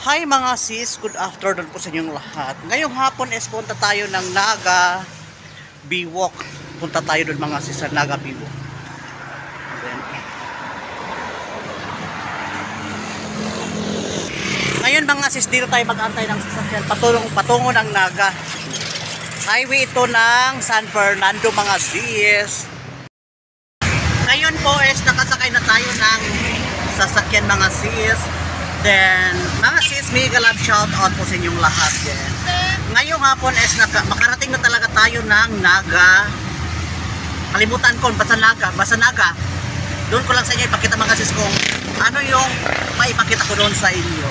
Hi mga sis, good afternoon po sa inyong lahat. Ngayong hapon is punta tayo ng Naga Biwok. Punta tayo doon mga sis sa Naga Biwok. Ngayon mga sis, dito tayo mag-antay ng sasakyan patungo ng Naga. Highway ito ng San Fernando mga sis. Ngayon po is nakasakay na tayo ng sasakyan mga sis. Then, mga sis, mega love shout out po sa inyong lahat. Then, ngayong hapon is makarating na talaga tayo ng Naga. Kalimutan ko, basta Naga. Doon ko lang sa inyo ipakita mga sis kung ano yung maipakita ko doon sa inyo.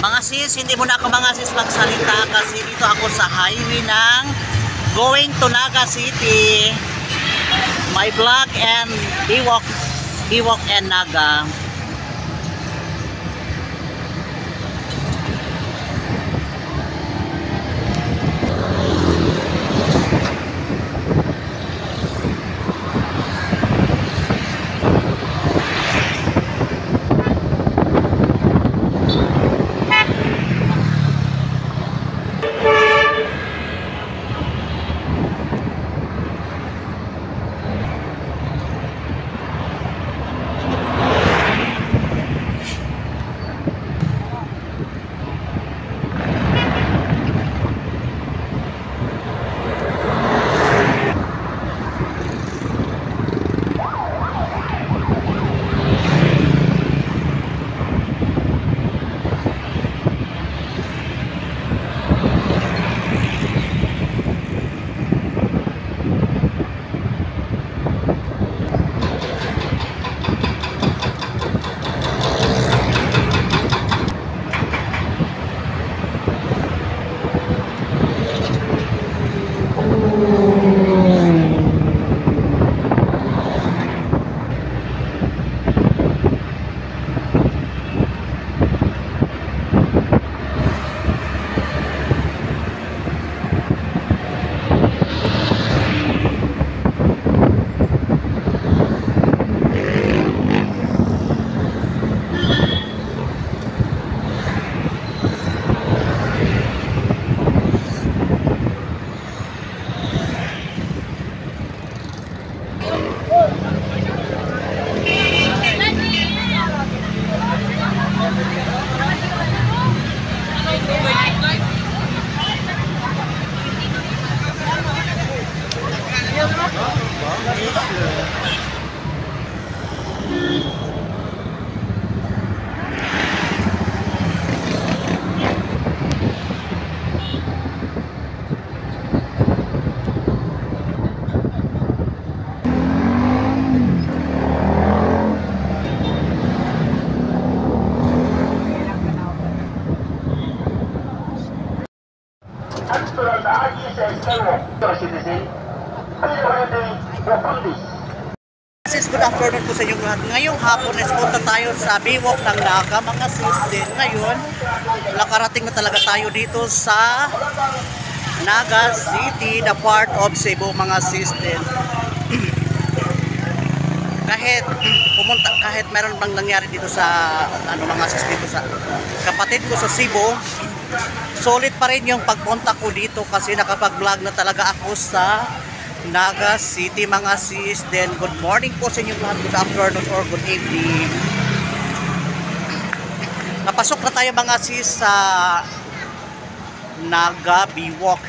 Mga sis, hindi mo na ako mga sis magsalita kasi dito ako sa highway ng going to Naga City. My vlog and Biwok and Naga. Sis, good afternoon po sa inyong lahat. Ngayong hapon is punta tayo sa Biwok ng Naga mga sis. Din ngayon nakarating na talaga tayo dito sa Naga City, the part of Cebu mga sis din. Kahit meron bang nangyari dito sa mga sis dito sa kapatid ko sa Cebu, solid pa rin yung pagpunta ko dito kasi nakapag-vlog na talaga ako sa Naga City mga sis. Then good morning po sa inyo lahat, good afternoon or good evening. Napasok na tayo mga sis sa Naga Biwok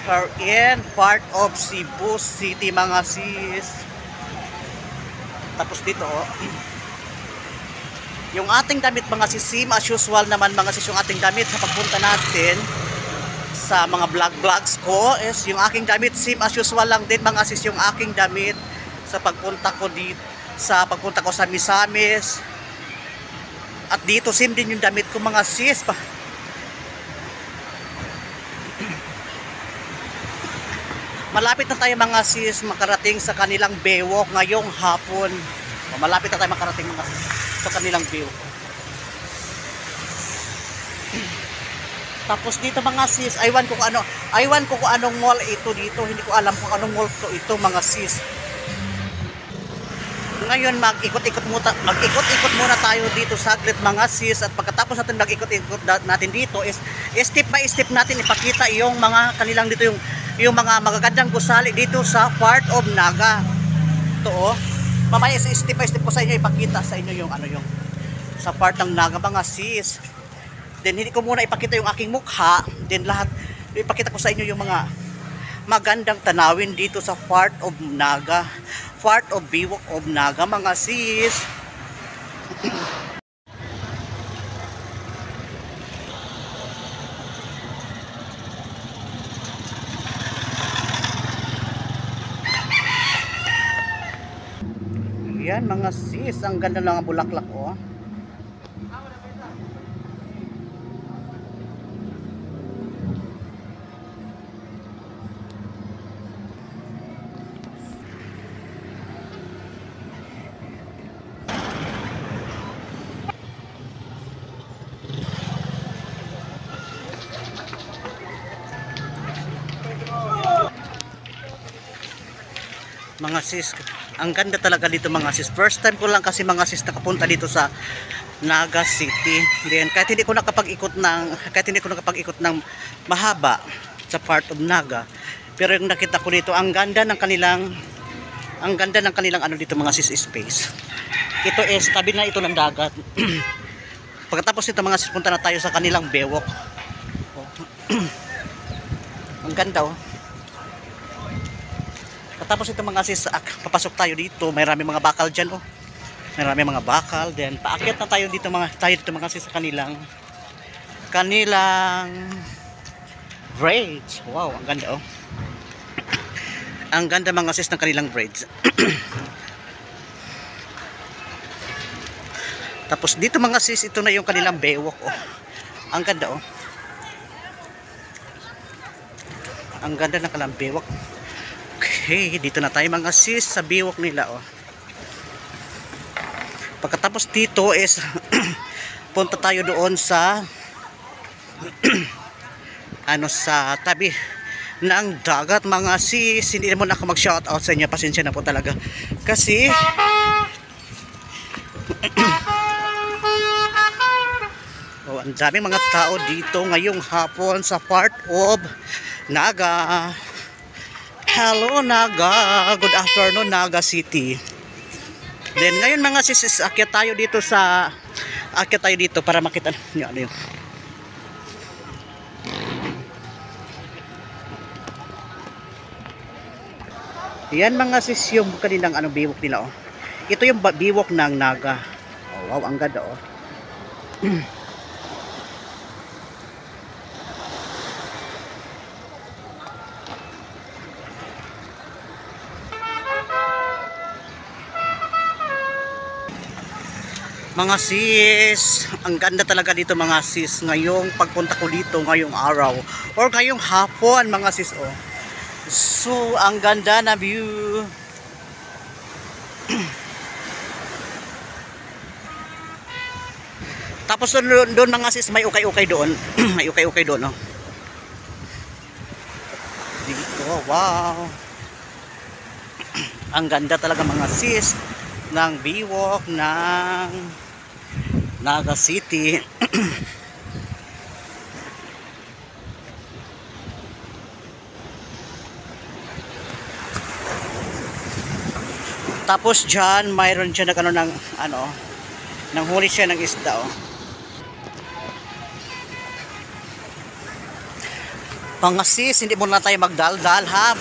in part of Cebu City mga sis. Tapos dito yung ating damit mga sis, same as usual naman mga sis yung ating damit sa pagpunta natin sa mga vlogs ko is yung aking damit same as usual lang din mga sis yung aking damit sa pagpunta ko sa Misamis. At dito same din yung damit ko mga sis. Malapit na tayo mga sis makarating sa kanilang bewok ngayong hapon. Malapit na tayo makarating mga sis sa kanilang bewok. Tapos dito mga sis, aywan ko kung anong mall ito dito. Hindi ko alam kung anong mall ito mga sis. Ngayon mag-ikot-ikot muna tayo dito saglit mga sis, at pagkatapos natin mag-ikot-ikot natin dito is step by step natin ipakita yung mga kanilang dito yung mga magagandang gusali dito sa part of Naga. Ito mamaya step by step ko sa inyo ipakita sa inyo yung sa part ng Naga mga sis. Then hindi ko muna ipakita yung aking mukha, then lahat ipakita ko sa inyo yung mga magandang tanawin dito sa part of Naga, part of Biwok of Naga mga sis. Yan mga sis, ang ganda ng bulaklak mga sis, ang ganda talaga dito mga sis. First time ko lang kasi mga sis nakapunta dito sa Naga City. Then kahit hindi ko nakapag-ikot ng mahaba sa part of Naga, pero yung nakita ko dito, ang ganda ng kanilang dito mga sis space. Ito is tabi na ito ng dagat. Pagkatapos nito mga sis, punta na tayo sa kanilang bewok. Ang ganda Tapos ito mga sis, papasok tayo dito. May rami mga bakal dyan May rami mga bakal. Then paakyat na tayo dito mga sis sa kanilang braids. Wow, ang ganda Ang ganda mga sis ng kanilang braids. Tapos dito mga sis, ito na yung kanilang bewok Ang ganda Ang ganda ng kanilang bewok. Okay, dito na tayo mga sis sa biwok nila Pagkatapos dito is punta tayo doon sa sa tabi ng dagat mga sis. Hindi naman ako mag-shoutout sa inyo, pasensya na po talaga kasi ang daming mga tao dito ngayong hapon sa part of Naga. Hello Naga, good afternoon Naga City. Then ngayon mga sis, akyat tayo dito para makita niyo yung yan mga sis yung kanilang biwok nila Ito yung biwok ng Naga. Wow, ang ganda Mga sis, ang ganda talaga dito mga sis ngayong pagpunta ko dito ngayong araw or ngayong hapon mga sis So, ang ganda na view. Tapos doon mga sis may ukay-ukay doon. May ukay-ukay doon Oh, wow. Ang ganda talaga mga sis ng biwok ng Naga City. Tapos dyan, mayroon siya ng nang huli siya ng isda, oh. Mga sis, hindi muna tayo magdaldal, ha?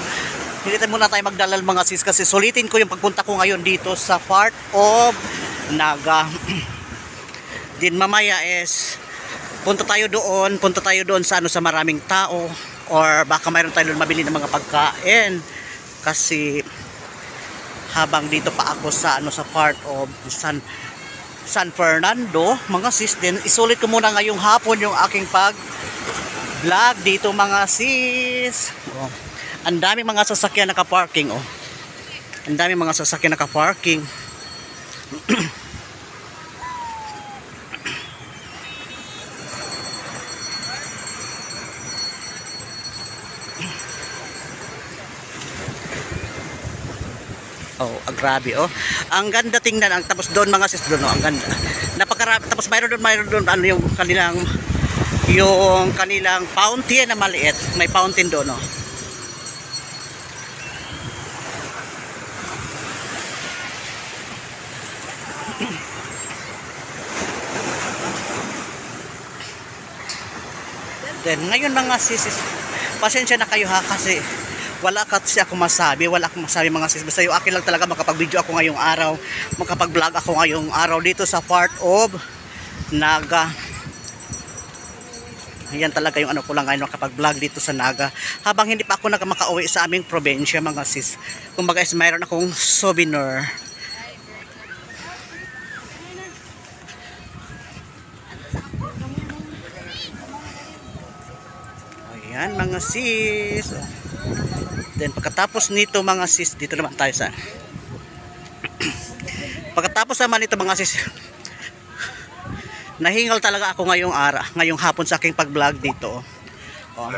Hindi tayo muna tayo magdaldal mga sis, kasi sulitin ko yung pagpunta ko ngayon dito sa part of Naga. Din mamaya is punta tayo doon sa sa maraming tao, or baka mayroon tayo doon mabili ng mga pagkain, kasi habang dito pa ako sa sa part of San Fernando mga sis, din isulit ko muna ngayong hapon yung aking pag vlog dito mga sis. Oh, ang daming mga sasakyan naka-parking, oh. Ang daming mga sasakyan naka-parking. Oh, grabe, oh. Ang ganda tingnan, tapos doon mga sis doon, oh, ang ganda. Napakarami, tapos mayroon doon yung kanilang fountain na maliit. May fountain doon, oh. Then ngayon mga sis, pasensya na kayo ha, kasi wala akong masabi mga sis. Basta yung akin lang talaga makapag-video ako ngayong araw, makapag-vlog ako ngayong araw dito sa part of Naga. Yan talaga yung ko lang ngayon, makapag-vlog dito sa Naga. Habang hindi pa ako makauwi sa aming probinsya mga sis. Kumbaga is mayroon akong souvenir. Ayan mga sis. Then pagkatapos nito mga sis, dito naman tayo sa pagkatapos naman nito mga sis, nahingal talaga ako ngayong hapon sa aking pag-vlog dito, oh.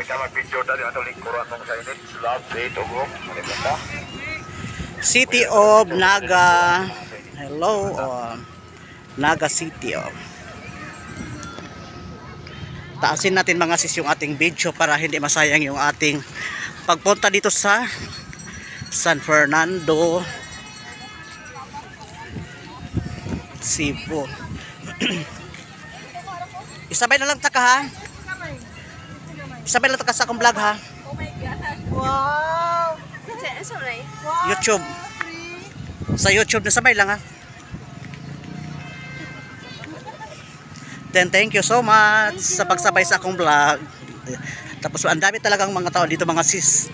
City of Naga. Hello, oh. Naga City, oh. Taasin natin mga sis yung ating video para hindi masayang yung ating pagpunta dito sa San Fernando, Cebu. Isabay na lang taka ha. Isabay lang taka sa akong vlog ha. Oh my god. Wow. YouTube. Sa YouTube na sabay lang ha. Then thank you so much sa pagsabay sa akong vlog. Tapos ang dami talagang mga tao dito mga sis.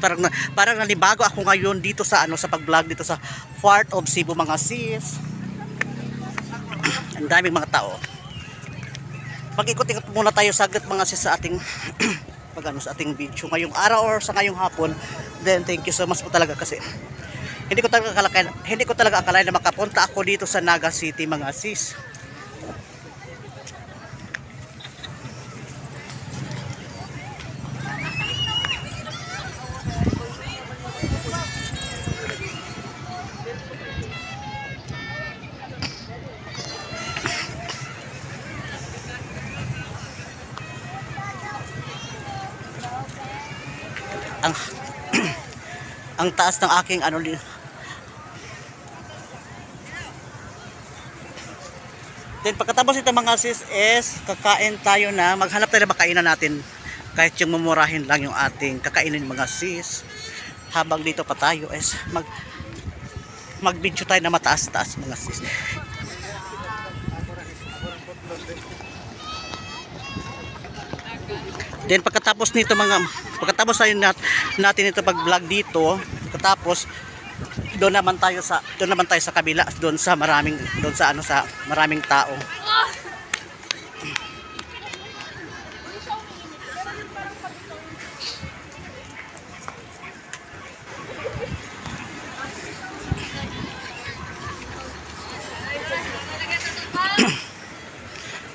Parang nanibago ako ngayon dito sa sa pag-vlog dito sa part of Cebu mga sis. Ang daming mga tao. Pag-ikot-ikot muna tayo saglit mga sis sa ating sa ating video ngayong araw or sa ngayong hapon. Then thank you so much po talaga, kasi hindi ko talaga akalain na makapunta ako dito sa Naga City mga sis. Ang taas ng aking Then pagkatapos ito mga sis is kakain tayo na, maghanap tayo na makainan natin, kahit yung mumurahin lang yung ating kakainin mga sis. Habang dito pa tayo is mag-video tayo na mataas-taas mga sis. Then pagkatapos tayo natin ito pag-vlog dito, pagkatapos doon naman tayo sa kabila, doon sa maraming tao.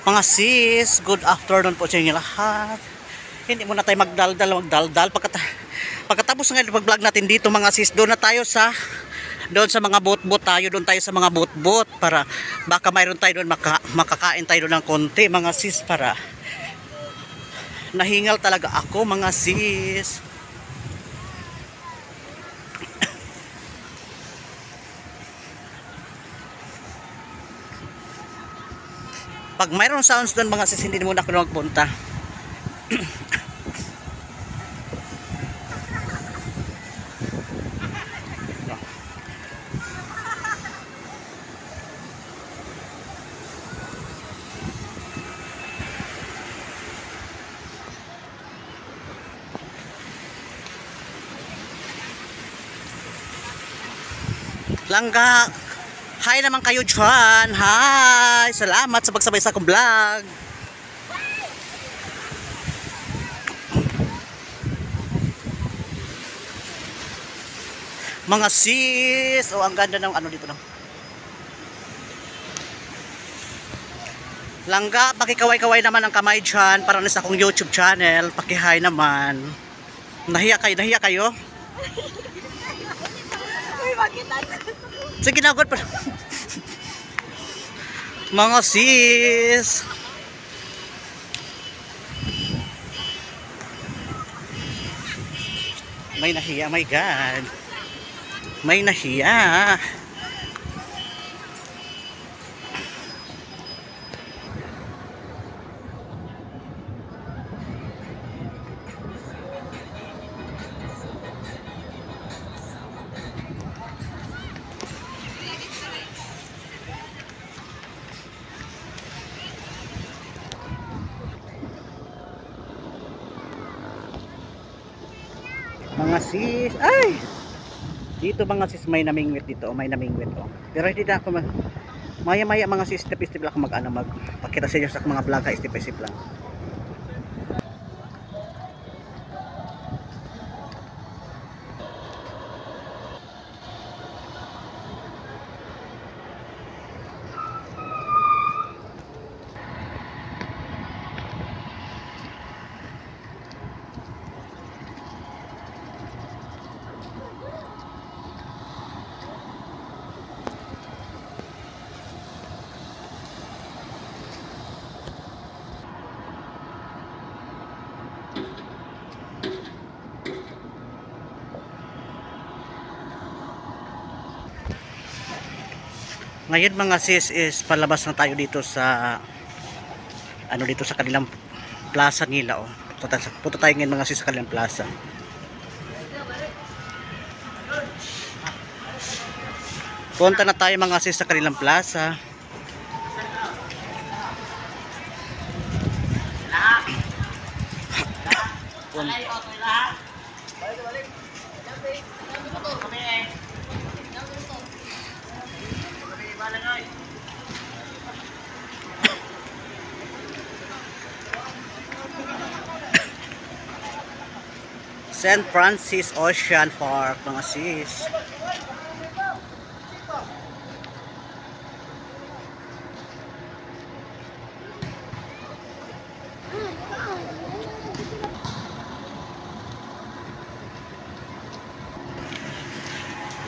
Mga sis, good afternoon po sa inyo lahat. Hindi muna tayo magdaldal. Pagkatapos pagkatapos ngayon pag-vlog natin dito mga sis, doon sa mga boat-boat tayo, doon tayo sa mga boat-boat para baka mayroon tayo doon makakain tayo doon ng konti mga sis, para nahingal talaga ako mga sis. Pag mayroon sounds doon mga sis, hindi muna ako magpunta. Langga, hi naman kayo dyan. Hi, salamat sa pagsabay sa akong vlog. Mga sis, oh ang ganda ng ano dito no. Langga, pakikaway-kaway naman ang kamay dyan para sa akong YouTube channel. Paki-hi naman. Nahiya kayo? Uy, bakit Sige na, good pa. Mga sis. May nahiya, my God. May nahiya. Mga sis, ay! Dito mga sis may namingwit dito, may namingwit oh. Pero hindi na ako maya-maya mga sis, step-step lang ako magpakita sa inyo sa mga vlog, step-step lang. Ngayon mga sis is palabas na tayo dito sa dito sa kanilang plaza nila oh. Punta tayo ngayon mga sis sa kanilang plaza. Punta na tayo mga sis sa kanilang plaza. St. Francis Ocean Park mga sis.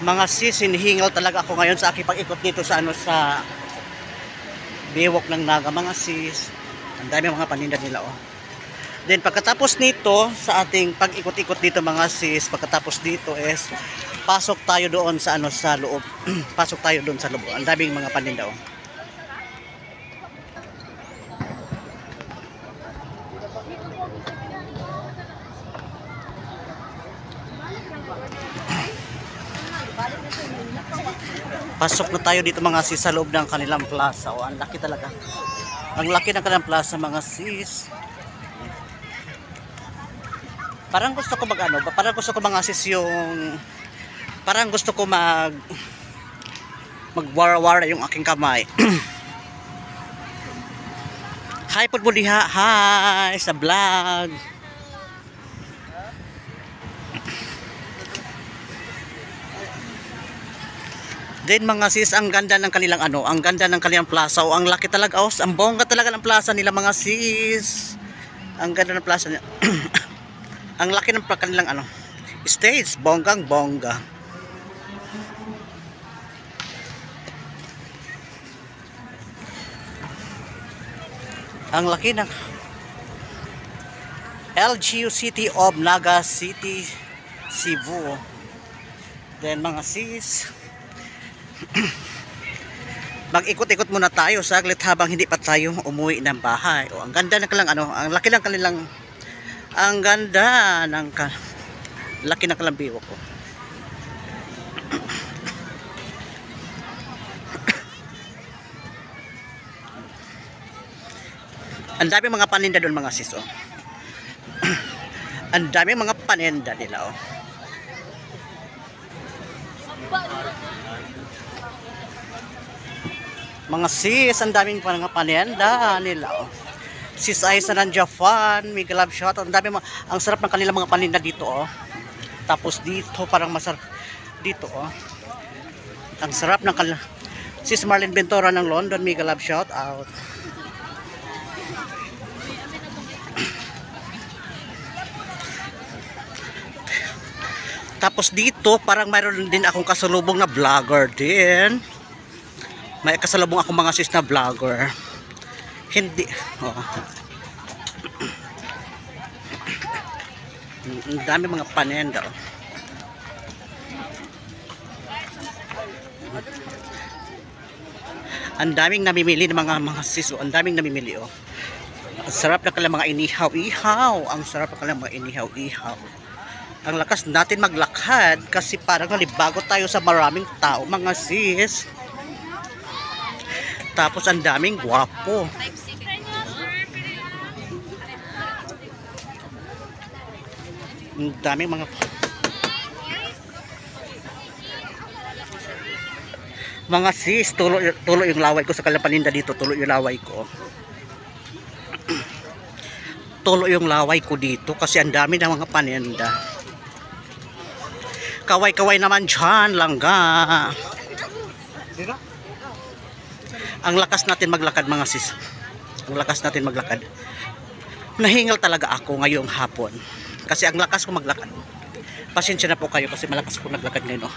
Mga sis, hinihingal talaga ako ngayon sa aking pag-ikot dito sa sa Biwok ng Naga mga sis. Ang dami mga paninda nila oh. Then pagkatapos nito sa ating pag-ikot-ikot dito mga sis, pagkatapos dito is pasok tayo doon sa sa loob. Pasok tayo doon sa loob. Ang daming mga paninda oh. Pasok na tayo dito mga sis sa loob ng kanilang plaza. Oh, ang laki talaga. Ang laki ng kanilang plaza mga sis. Parang gusto ko parang gusto ko mga sis parang gusto ko magwara-wara yung aking kamay. Hi po diha, hi sa vlog. Then mga sis, ang ganda ng kanilang ang ganda ng kanilang plaza. O ang laki talaga, ang bongga talaga ng plaza nila mga sis. Ang ganda ng plaza nila. Ang laki ng kanilang stage, bonggang bongga. Ang laki ng LGU City of Naga City, Cebu. Then mga sis, mag-ikot-ikot muna tayo saglit habang hindi pa tayo umuwi ng bahay. O, ang ganda ng kalang ang laki ng kanilang, ang ganda ng laki ng kalang biwak ko. Ang dami mga paninda doon mga sis, oh. Ang dami mga paninda nila, oh. Mga sis, ang daming mga paninda nila, oh. Sis Aiza ng Japan, may love shot. Ang dami, ang sarap ng kanilang mga paninda dito, oh. Tapos dito parang masarap dito, oh. Ang sarap ng kanilang Sis Marlene Ventura ng London, may love shout out. Tapos dito parang mayroon din akong kasalubong na vlogger din. May kasalubong akong mga sis na vlogger. Hindi, oh. Ang dami mga panenda, oh. Ang daming namimili ng mga sis, oh. Ang daming namimili, oh. Ang sarap na kanilang mga inihaw-ihaw. Ang sarap na kanilang mga inihaw-ihaw. Ang lakas natin maglakad kasi parang nalibago tayo sa maraming tao mga sis. Tapos ang daming gwapo. Ang daming mga sis, tulo yung laway ko sa kalapaninda dito, tulo yung laway ko. Tulo yung laway ko dito kasi ang dami ng mga paninda. Kaway-kaway naman dyan, langga. Ang lakas natin maglakad mga sis. Ang lakas natin maglakad. Nahingal talaga ako ngayong hapon. Kasi ang lakas ko maglakad. Pasensya na po kayo kasi malakas ko naglakad ngayon. Oh.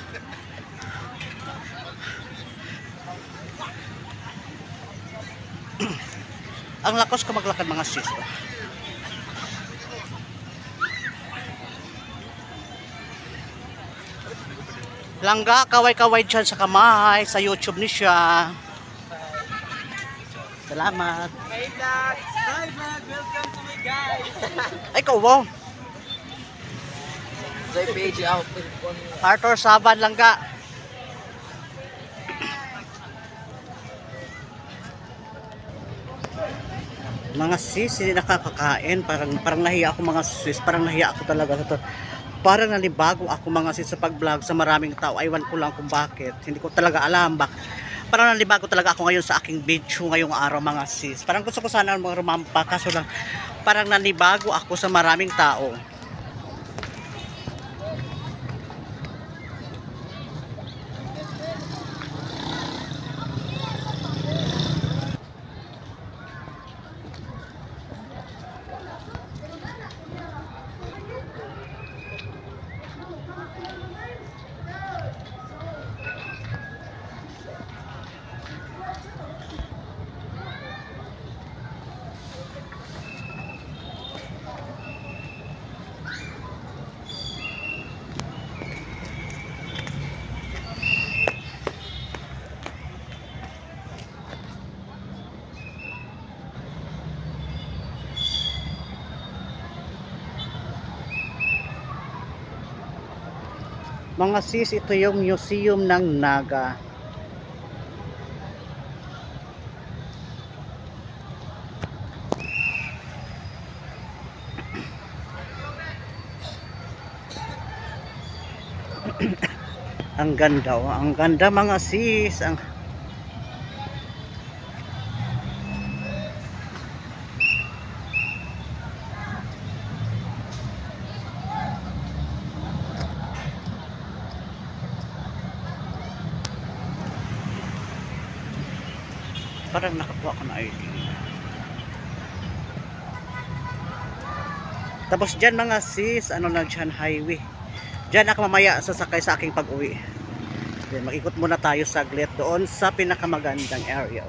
Ang lakas ko maglakad mga sis. Oh. Langga, kaway-kaway dyan sa kamay, sa YouTube ni siya. Salamat. Hi vlog! Hi vlog! Welcome to my guys! Ay, wow. Sa page out. Arthur Saban, Langga. Mga sis, hindi nakakakain. Parang nahiya ako mga sis. Parang nahiya ako talaga sa to. Parang nanibago ako mga sis sa pag-vlog sa maraming tao. Aywan ko lang kung bakit. Hindi ko talaga alam bakit. Parang nanibago talaga ako ngayon sa aking video ngayong araw mga sis. Parang gusto ko sana mga rumampa. Kaso lang, parang nanibago ako sa maraming tao. Mga sis, ito yung museum ng Naga. Ang ganda, oh. Ang ganda mga sis. Parang nakakuha ko na ID. Tapos dyan mga sis, ano na dyan, highway. Diyan ako mamaya sasakay sa aking pag-uwi. Then mag-ikot muna tayo saglit doon sa pinakamagandang area.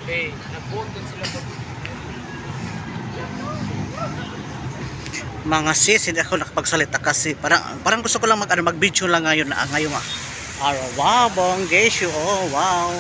Eh, nagpunta sila pag Mga sis, hindi ako nakapagsalita kasi parang gusto ko lang mag-video lang ngayon na ngayong araw. Wow, bonggesyo. Oh, wow.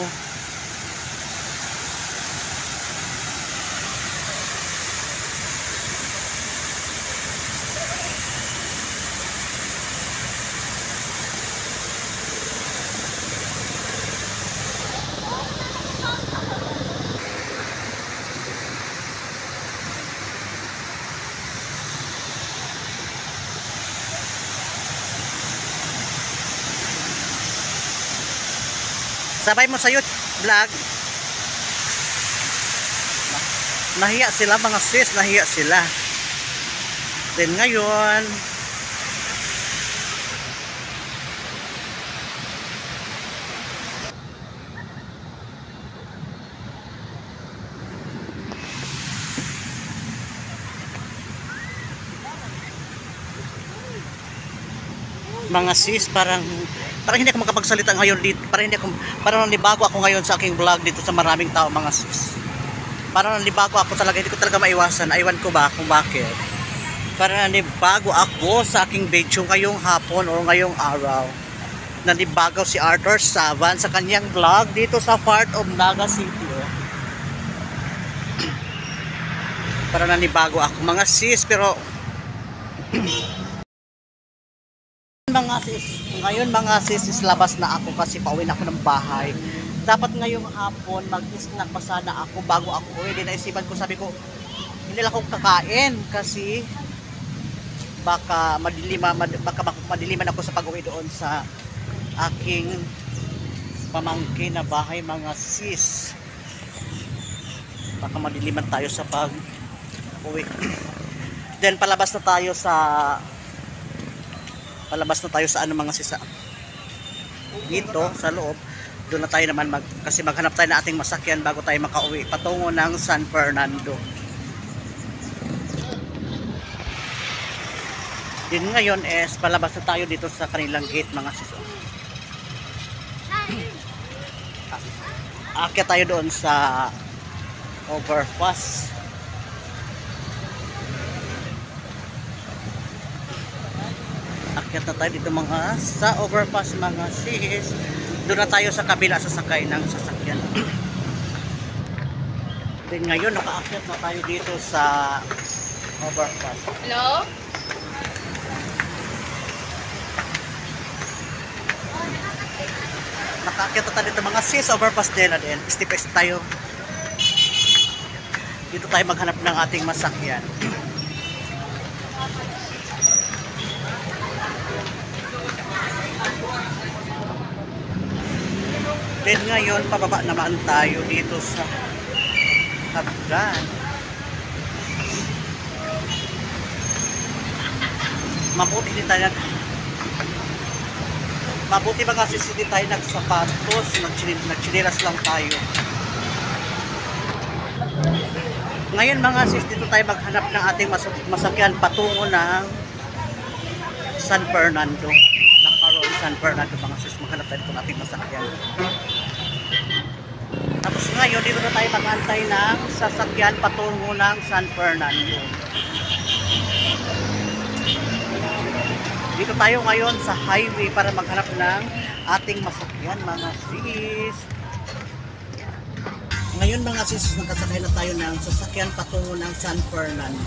Sabay mo sa YouTube vlog. Nahiya sila mga sis, nahiya sila. Then ngayon, mga sis, parang hindi ako makapagsalita ngayon dito. Parang nalibago ako ngayon sa aking vlog dito sa maraming tao mga sis. Parang nalibago ako talaga, hindi ko talaga maiwasan. Aywan ko ba kung bakit. Parang nalibago ako sa aking video ngayong hapon o ngayong araw. Nalibago si Arthur Savan sa kanyang vlog dito sa part of Naga City. Parang nalibago ako mga sis, pero ngayon mga sis, labas na ako kasi pauwi na ako ng bahay. Dapat ngayong hapon mag-snack pa sana ako bago ako uwi. Naisipan ko, sabi ko hindi lang ako kakain kasi baka madiliman ako sa pag-uwi doon sa aking pamangkin na bahay mga sis. Baka madiliman tayo sa pag-uwi. Then palabas na tayo sa ano mga sisa dito sa loob. Doon na tayo naman kasi maghanap tayo ng ating masakyan bago tayo makauwi patungo ng San Fernando. Din ngayon is palabas na tayo dito sa kanilang gate mga sisa. Aakyat tayo doon sa overpass. Akyat na tayo dito mga sa overpass mga sis. Doon na tayo sa kabila sasakay ng sasakyan. Then ngayon nakaakyat na tayo dito sa overpass. Hello? Nakaakyat na tayo dito mga sis, overpass din na din. Step by step tayo. Dito tayo maghanap ng ating masakyan. Then ngayon, pababa naman tayo dito sa hagdan. Mabuti mga sis, hindi tayo nagsapatos, nagchinilas lang tayo. Ngayon mga sis, dito tayo maghanap ng ating masakyan patungo ng San Fernando. Lacaron, San Fernando mga sis. Maghanap tayo ng ating masakyan. Tapos ngayon, dito na tayo mag-antay ng sasakyan patungo ng San Fernando. Dito tayo ngayon sa highway para maghanap ng ating masakyan mga sis. Ngayon mga sis, nakasakay na tayo ng sasakyan patungo ng San Fernando.